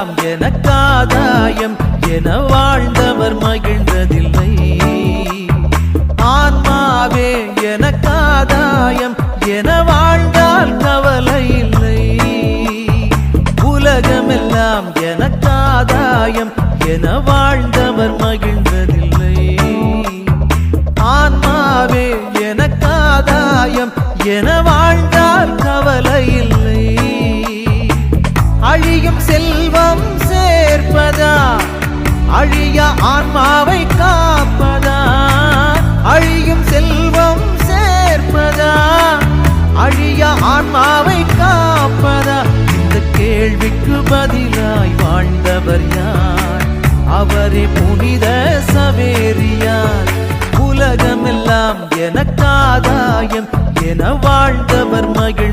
உலகமெல்லாம் எனக்காதாயம் என வாழ்ந்தவர் மகிழ்ந்ததில்லை. ஆன்மாவே எனக்காதாயம் என வாழ்ந்தால் கவலை இல்லை. உலகமெல்லாம் எனக்காதாயம் என வாழ்ந்தவர் மகிழ்ந்ததில்லை. ஆன்மாவே எனக்காதாயம் என வாழ்ந்தால் கவலை இல்லை. அழியும் செல்வம் சேர்ப்பதா அழிய ஆன்மாவை காப்பதா? அழியும் செல்வம் சேர்ப்பதா அழிய ஆன்மாவை காப்பதா? இந்த கேள்விக்கு பதிலாய் வாழ்ந்தவர் யார்? அவரே புனித சவேரியார். உலகமெல்லாம் எனக்காதாயம் என வாழ்ந்தவர் மகிழ்